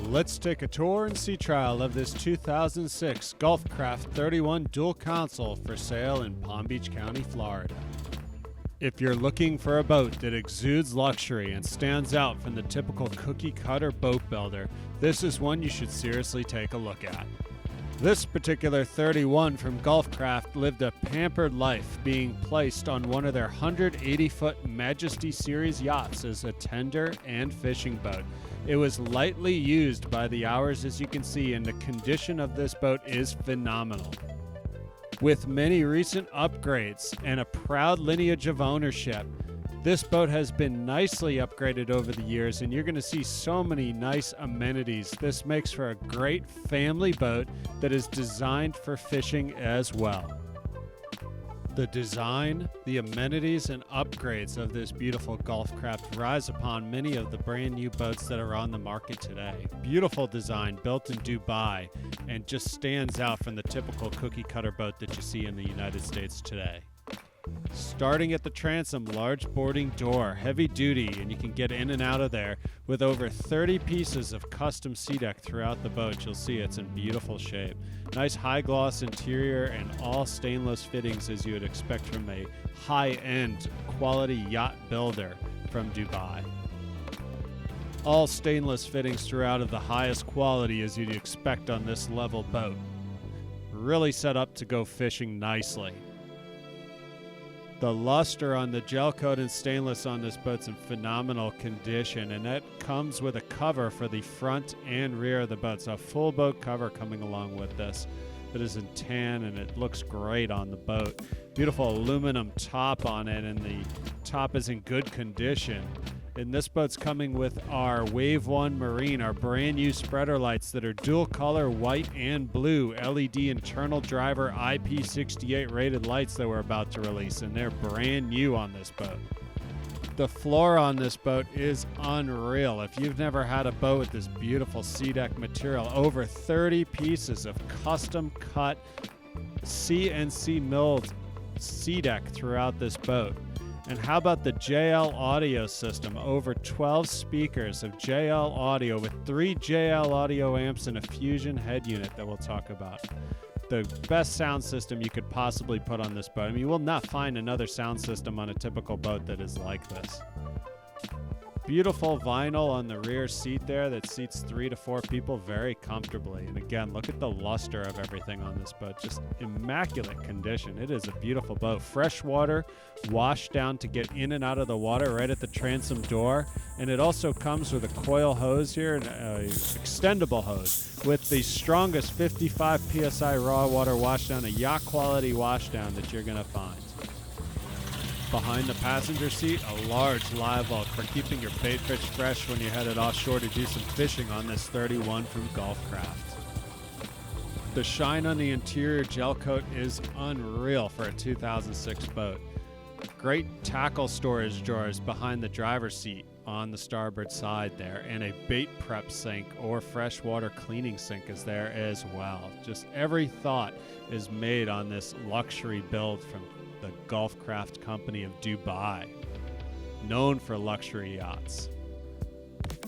Let's take a tour and sea trial of this 2006 Gulfcraft 31 dual console for sale in Palm Beach County, Florida. If you're looking for a boat that exudes luxury and stands out from the typical cookie-cutter boat builder, this is one you should seriously take a look at. This particular 31 from Gulfcraft lived a pampered life, being placed on one of their 180-foot Majesty Series yachts as a tender and fishing boat. It was lightly used by the hours, as you can see, and the condition of this boat is phenomenal. With many recent upgrades and a proud lineage of ownership, this boat has been nicely upgraded over the years, and you're going to see so many nice amenities. This makes for a great family boat that is designed for fishing as well. The design, the amenities, and upgrades of this beautiful Gulfcraft rise upon many of the brand new boats that are on the market today. Beautiful design, built in Dubai, and just stands out from the typical cookie-cutter boat that you see in the United States today. Starting at the transom, large boarding door, heavy duty, and you can get in and out of there with over 30 pieces of custom sea deck throughout the boat. You'll see it's in beautiful shape. Nice high gloss interior and all stainless fittings as you would expect from a high-end quality yacht builder from Dubai. All stainless fittings throughout of the highest quality as you'd expect on this level boat. Really set up to go fishing nicely. The luster on the gel coat and stainless on this boat's in phenomenal condition, and that comes with a cover for the front and rear of the boat. So a full boat cover coming along with this. It is in tan and it looks great on the boat. Beautiful aluminum top on it, and the top is in good condition. And this boat's coming with our Wave 1 Marine, our brand new spreader lights that are dual color white and blue LED internal driver IP68 rated lights that we're about to release, and they're brand new on this boat. The floor on this boat is unreal. If you've never had a boat with this beautiful sea deck material, over 30 pieces of custom cut CNC milled sea deck throughout this boat. And how about the JL audio system? Over 12 speakers of JL audio with 3 JL audio amps and a Fusion head unit that we'll talk about. The best sound system you could possibly put on this boat. I mean, you will not find another sound system on a typical boat that is like this. Beautiful vinyl on the rear seat there that seats 3 to 4 people very comfortably. And again, look at the luster of everything on this boat. Just immaculate condition. It is a beautiful boat. Freshwater wash down to get in and out of the water right at the transom door. And it also comes with a coil hose here, and an extendable hose with the strongest 55 PSI raw water washdown, a yacht quality washdown that you're going to find. Behind the passenger seat, a large live vault for keeping your bait fish fresh when you're headed offshore to do some fishing on this 31 from Gulfcraft. The shine on the interior gel coat is unreal for a 2006 boat. Great tackle storage drawers behind the driver's seat on the starboard side there, and a bait prep sink or freshwater cleaning sink is there as well. Just every thought is made on this luxury build from the Gulfcraft company of Dubai, known for luxury yachts.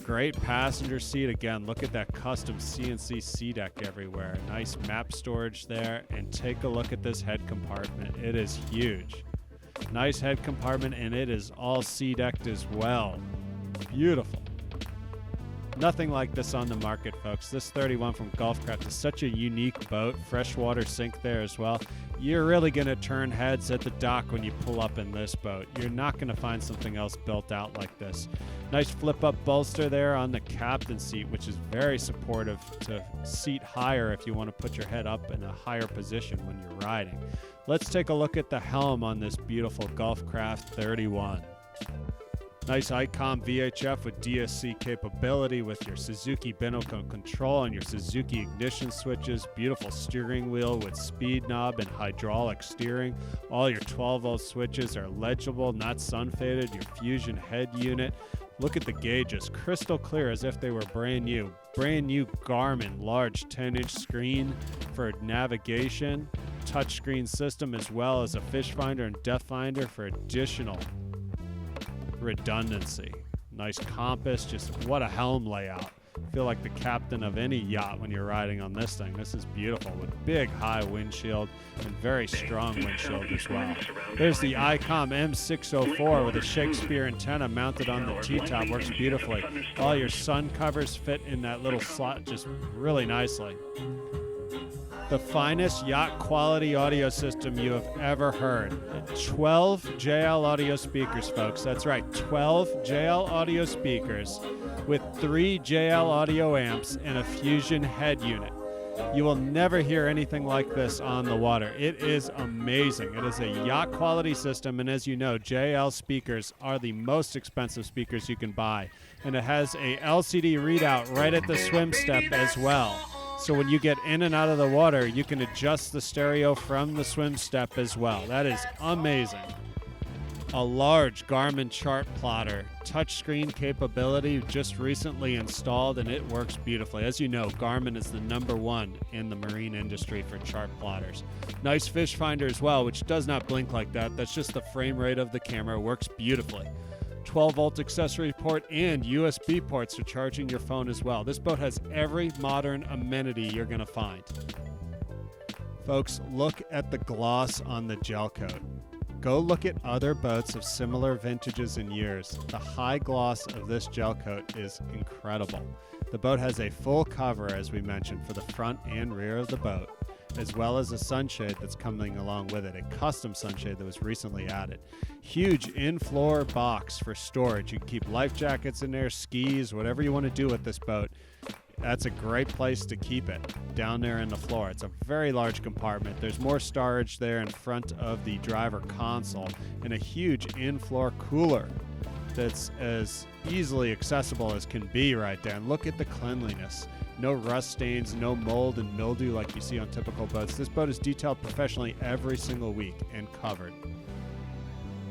Great passenger seat. Again, look at that custom CNC sea deck everywhere. Nice map storage there, and take a look at this head compartment. It is huge. Nice head compartment, and it is all sea decked as well. Beautiful. Nothing like this on the market, folks. This 31 from Gulfcraft is such a unique boat. Freshwater sink there as well. You're really going to turn heads at the dock when you pull up in this boat. You're not going to find something else built out like this. Nice flip-up bolster there on the captain seat, which is very supportive to seat higher if you want to put your head up in a higher position when you're riding. Let's take a look at the helm on this beautiful Gulfcraft 31. Nice Icom VHF with DSC capability with your Suzuki binnacle control and your Suzuki ignition switches. Beautiful steering wheel with speed knob and hydraulic steering. All your 12-volt switches are legible, not sun-faded. Your Fusion head unit. Look at the gauges, crystal clear as if they were brand new. Brand new Garmin large 10-inch screen for navigation. Touchscreen system as well as a fish finder and depth finder for additional redundancy. Nice compass, just what a helm layout. Feel like the captain of any yacht when you're riding on this thing. This is beautiful with big high windshield and very strong windshield as well. There's the ICOM M604 with a Shakespeare antenna mounted on the T-top. Works beautifully. All your sun covers fit in that little slot just really nicely. The finest yacht quality audio system you have ever heard. 12 JL audio speakers, folks. That's right, 12 JL audio speakers with 3 JL audio amps and a Fusion head unit. You will never hear anything like this on the water. It is amazing. It is a yacht quality system, and as you know, JL speakers are the most expensive speakers you can buy. And it has a LCD readout right at the swim step as well. So when you get in and out of the water, you can adjust the stereo from the swim step as well. That is amazing. A large Garmin chart plotter, touchscreen capability, just recently installed, and it works beautifully. As you know, Garmin is the #1 in the marine industry for chart plotters. Nice fish finder as well, which does not blink like that. That's just the frame rate of the camera. Works beautifully. 12-volt accessory port and USB ports for charging your phone as well. This boat has every modern amenity you're going to find. Folks, look at the gloss on the gel coat. Go look at other boats of similar vintages and years. The high gloss of this gel coat is incredible. The boat has a full cover, as we mentioned, for the front and rear of the boat, as well as a sunshade that's coming along with it, a custom sunshade that was recently added. Huge in-floor box for storage. You can keep life jackets in there, skis, whatever you want to do with this boat. That's a great place to keep it, down there in the floor. It's a very large compartment. There's more storage there in front of the driver console, and a huge in-floor cooler that's as easily accessible as can be right there. And look at the cleanliness. No rust stains, no mold and mildew like you see on typical boats. This boat is detailed professionally every single week and covered.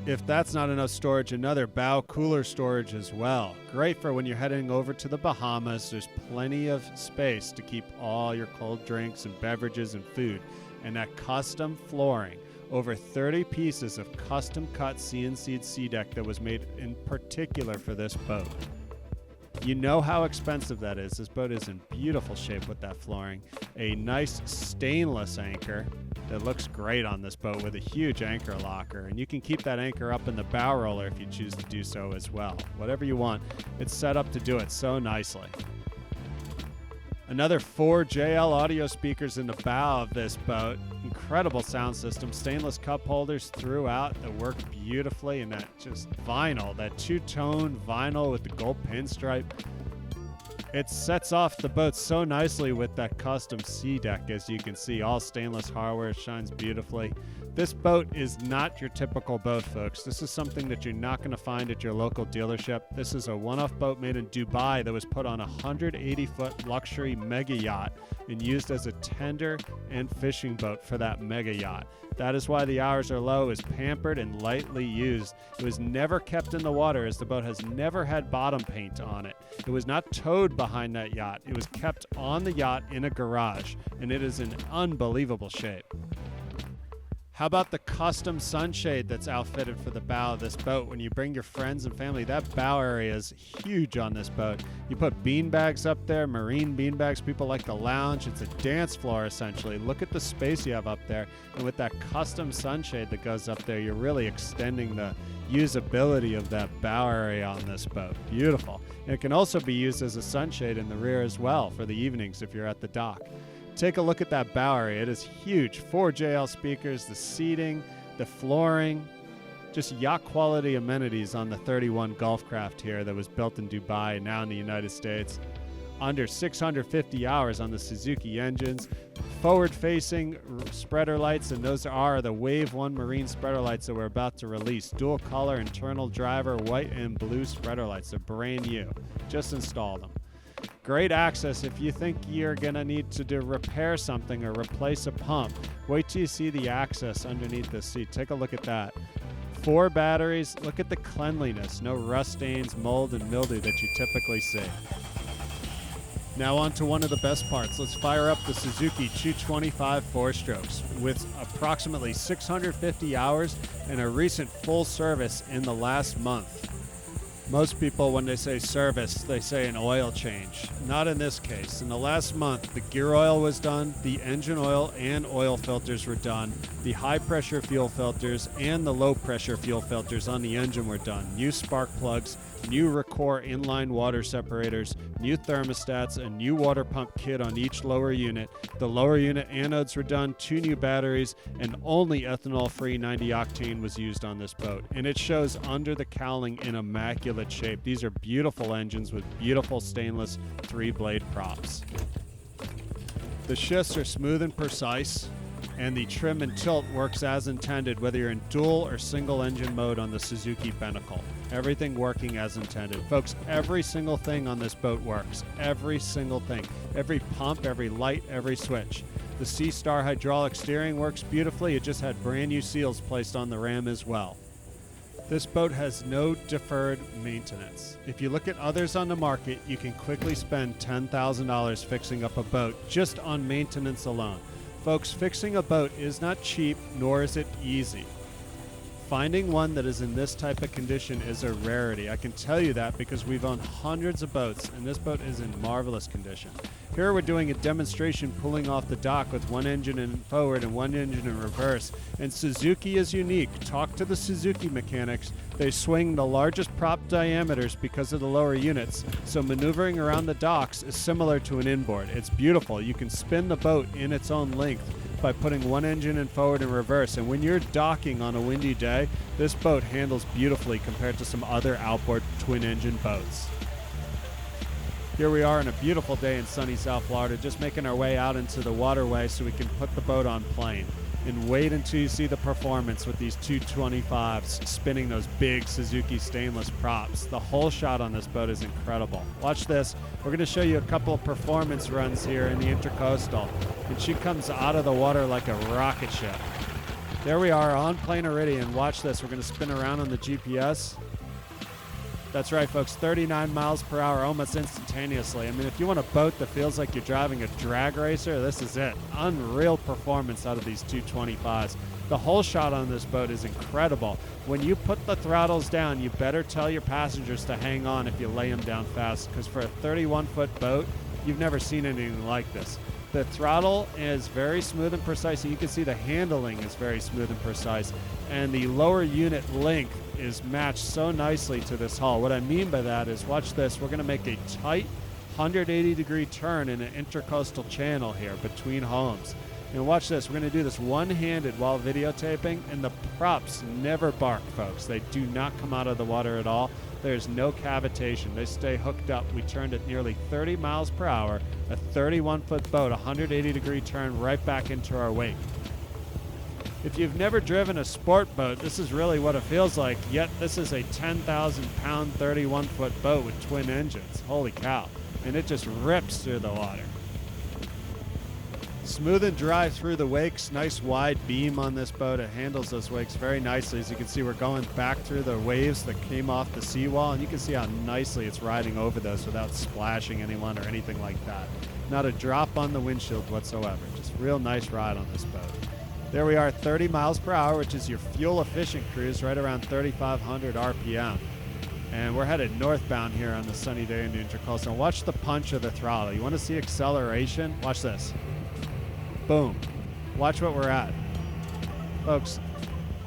If that's not enough storage, another bow cooler storage as well. Great for when you're heading over to the Bahamas. There's plenty of space to keep all your cold drinks and beverages and food. And that custom flooring. Over 30 pieces of custom cut CNC'd sea deck that was made in particular for this boat. You know how expensive that is. This boat is in beautiful shape with that flooring. A nice stainless anchor that looks great on this boat with a huge anchor locker. And you can keep that anchor up in the bow roller if you choose to do so as well. Whatever you want, it's set up to do it so nicely. Another 4 JL audio speakers in the bow of this boat. Incredible sound system. Stainless cup holders throughout that work beautifully. And that just vinyl, that two-tone vinyl with the gold pinstripe. It sets off the boat so nicely with that custom sea deck, as you can see. All stainless hardware, shines beautifully. This boat is not your typical boat, folks. This is something that you're not going to find at your local dealership. This is a one-off boat made in Dubai that was put on a 180-foot luxury mega yacht and used as a tender and fishing boat for that mega yacht. That is why the hours are low, is pampered and lightly used. It was never kept in the water, as the boat has never had bottom paint on it. It was not towed behind that yacht. It was kept on the yacht in a garage, and it is in unbelievable shape. How about the custom sunshade that's outfitted for the bow of this boat? When you bring your friends and family, that bow area is huge on this boat. You put bean bags up there, marine bean bags. People like to lounge. It's a dance floor, essentially. Look at the space you have up there. And with that custom sunshade that goes up there, you're really extending the usability of that bow area on this boat. Beautiful. And it can also be used as a sunshade in the rear as well for the evenings if you're at the dock. Take a look at that bow area. It is huge. 4 JL speakers, the seating, the flooring, just yacht quality amenities on the 31 Gulf craft here that was built in Dubai, now in the United States. Under 650 hours on the Suzuki engines. Forward-facing spreader lights, and those are the Wave 1 Marine spreader lights that we're about to release. Dual color internal driver, white and blue spreader lights. They're brand new. Just installed them. Great access if you think you're going to need to repair something or replace a pump. Wait till you see the access underneath the seat. Take a look at that. 4 batteries. Look at the cleanliness. No rust stains, mold, and mildew that you typically see. Now on to one of the best parts. Let's fire up the Suzuki 225 4-strokes with approximately 650 hours and a recent full service in the last month. Most people, when they say service, they say an oil change. Not in this case. In the last month, the gear oil was done, the engine oil and oil filters were done, the high-pressure fuel filters and the low-pressure fuel filters on the engine were done. New spark plugs, new Recor inline water separators, new thermostats, a new water pump kit on each lower unit. The lower unit anodes were done, 2 new batteries, and only ethanol-free 90-octane was used on this boat. And it shows under the cowling in immaculate shape. These are beautiful engines with beautiful stainless 3-blade props. The shifts are smooth and precise, and the trim and tilt works as intended whether you're in dual or single engine mode on the Suzuki Binnacle. Everything working as intended. Folks, every single thing on this boat works. Every single thing. Every pump, every light, every switch. The C-Star hydraulic steering works beautifully. It just had brand new seals placed on the ram as well. This boat has no deferred maintenance. If you look at others on the market, you can quickly spend $10,000 fixing up a boat just on maintenance alone. Folks, fixing a boat is not cheap, nor is it easy. Finding one that is in this type of condition is a rarity. I can tell you that because we've owned hundreds of boats, and this boat is in marvelous condition. Here we're doing a demonstration pulling off the dock with one engine in forward and one engine in reverse. And Suzuki is unique. Talk to the Suzuki mechanics. They swing the largest prop diameters because of the lower units, so maneuvering around the docks is similar to an inboard. It's beautiful. You can spin the boat in its own length by putting one engine in forward and reverse. And when you're docking on a windy day, this boat handles beautifully compared to some other outboard twin-engine boats. Here we are on a beautiful day in sunny South Florida, just making our way out into the waterway so we can put the boat on plane. And wait until you see the performance with these 225s spinning those big Suzuki stainless props. The whole shot on this boat is incredible. Watch this. We're going to show you a couple of performance runs here in the Intercoastal. And she comes out of the water like a rocket ship. There we are on plane already, and watch this. We're going to spin around on the GPS. That's right, folks, 39 miles per hour almost instantaneously. I mean, if you want a boat that feels like you're driving a drag racer, this is it. Unreal performance out of these 225s. The whole shot on this boat is incredible. When you put the throttles down, you better tell your passengers to hang on if you lay them down fast, because for a 31-foot boat, you've never seen anything like this. The throttle is very smooth and precise, and you can see the handling is very smooth and precise, and the lower unit length is matched so nicely to this hull. What I mean by that is, watch this, we're going to make a tight 180-degree turn in an intercoastal channel here between homes. And watch this, we're going to do this one-handed while videotaping, and the props never bark, folks. They do not come out of the water at all. There's no cavitation. They stay hooked up. We turned at nearly 30 miles per hour, a 31-foot boat, 180-degree turn right back into our wake. If you've never driven a sport boat, this is really what it feels like, yet this is a 10,000-pound, 31-foot boat with twin engines. Holy cow. And it just rips through the water. Smooth and dry through the wakes. Nice wide beam on this boat. It handles those wakes very nicely. As you can see, we're going back through the waves that came off the seawall, and you can see how nicely it's riding over those without splashing anyone or anything like that. Not a drop on the windshield whatsoever. Just real nice ride on this boat. There we are, 30 miles per hour, which is your fuel-efficient cruise, right around 3,500 RPM. And we're headed northbound here on the sunny day in the Intercoastal. Watch the punch of the throttle. You want to see acceleration? Watch this. Boom. Watch what we're at. Folks,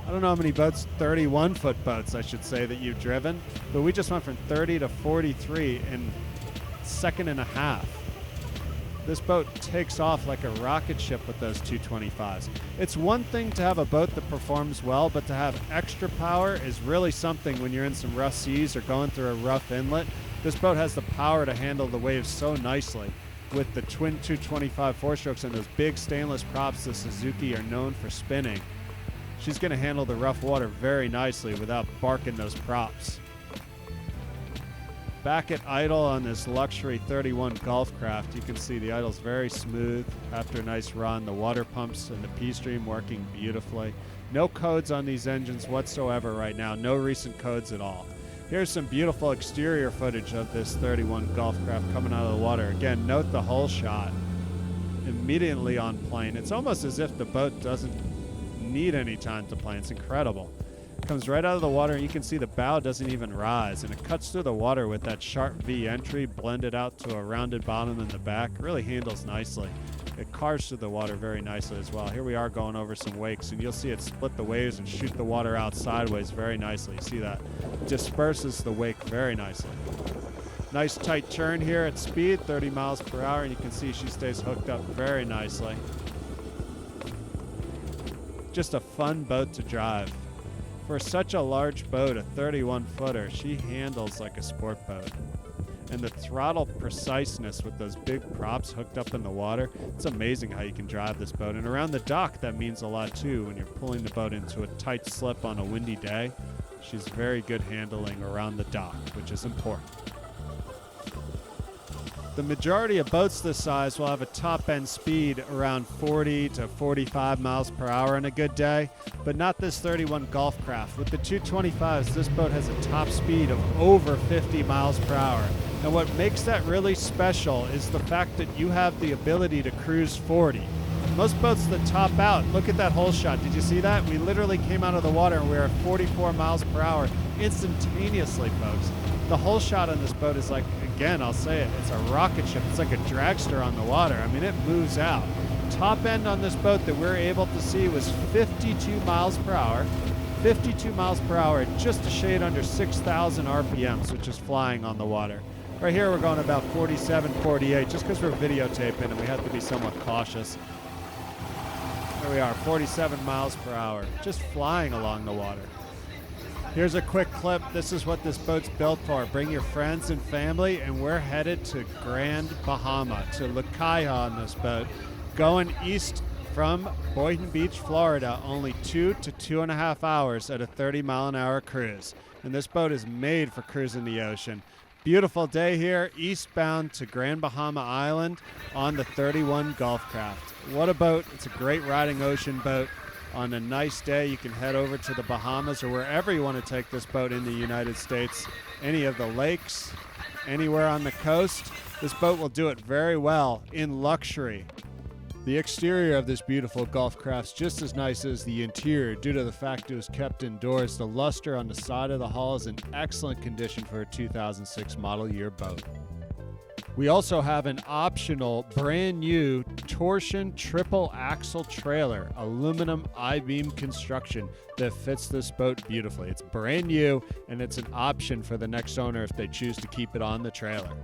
I don't know how many boats, 31-foot boats, I should say, that you've driven, but we just went from 30 to 43 in a second and a half. This boat takes off like a rocket ship with those 225s. It's one thing to have a boat that performs well, but to have extra power is really something when you're in some rough seas or going through a rough inlet. This boat has the power to handle the waves so nicely. With the twin 225 four-strokes and those big stainless props the Suzuki are known for spinning, she's going to handle the rough water very nicely without barking those props. Back at idle on this luxury 31 Gulf craft, you can see the idle's very smooth after a nice run. The water pumps and the P-stream working beautifully. No codes on these engines whatsoever right now. No recent codes at all. Here's some beautiful exterior footage of this 31 Gulf craft coming out of the water. Again, note the whole shot. Immediately on plane. It's almost as if the boat doesn't need any time to plane. It's incredible. Comes right out of the water, and you can see the bow doesn't even rise, and it cuts through the water with that sharp V entry, blended out to a rounded bottom in the back. Really handles nicely. It carves through the water very nicely as well. Here we are going over some wakes, and you'll see it split the waves and shoot the water out sideways very nicely. See that? Disperses the wake very nicely. Nice tight turn here at speed, 30 miles per hour, and you can see she stays hooked up very nicely. Just a fun boat to drive. For such a large boat, a 31-footer, she handles like a sport boat. And the throttle preciseness with those big props hooked up in the water, it's amazing how you can drive this boat. And around the dock, that means a lot too when you're pulling the boat into a tight slip on a windy day. She's very good handling around the dock, which is important. The majority of boats this size will have a top-end speed around 40 to 45 miles per hour on a good day, but not this 31 Golf Craft. With the 225s, this boat has a top speed of over 50 miles per hour. And what makes that really special is the fact that you have the ability to cruise 40. Most boats that top out, look at that hole shot. Did you see that? We literally came out of the water and we were at 44 miles per hour instantaneously, folks. The hole shot on this boat is like, again, I'll say it, it's a rocket ship. It's like a dragster on the water. I mean, it moves out. Top end on this boat that we're able to see was 52 miles per hour. 52 miles per hour at just a shade under 6,000 RPMs, which is flying on the water. Right here, we're going about 47, 48, just because we're videotaping and we have to be somewhat cautious. There we are, 47 miles per hour, just flying along the water. Here's a quick clip. This is what this boat's built for. Bring your friends and family, and we're headed to Grand Bahama, to La Caja on this boat, going east from Boynton Beach, Florida, only 2 to 2.5 hours at a 30-mile-an-hour cruise. And this boat is made for cruising the ocean. Beautiful day here, eastbound to Grand Bahama Island on the 31 Golf Craft. What a boat. It's a great riding ocean boat. On a nice day, you can head over to the Bahamas or wherever you want to take this boat in the United States. Any of the lakes, anywhere on the coast. This boat will do it very well in luxury. The exterior of this beautiful Golf Craft's just as nice as the interior due to the fact it was kept indoors. The luster on the side of the hull is in excellent condition for a 2006 model year boat. We also have an optional brand new Torsion triple axle trailer, aluminum I-beam construction that fits this boat beautifully. It's brand new and it's an option for the next owner if they choose to keep it on the trailer.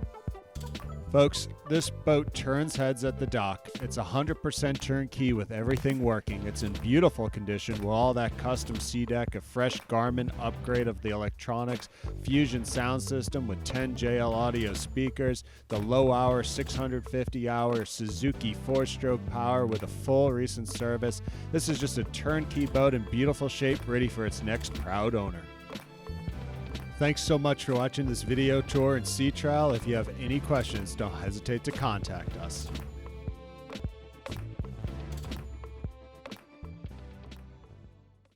Folks, this boat turns heads at the dock. It's 100% turnkey with everything working. It's in beautiful condition with all that custom sea deck, a fresh Garmin upgrade of the electronics, Fusion sound system with 10 JL audio speakers, the low-hour 650-hour Suzuki 4-stroke power with a full recent service. This is just a turnkey boat in beautiful shape, ready for its next proud owner. Thanks so much for watching this video tour and sea trial. If you have any questions, don't hesitate to contact us.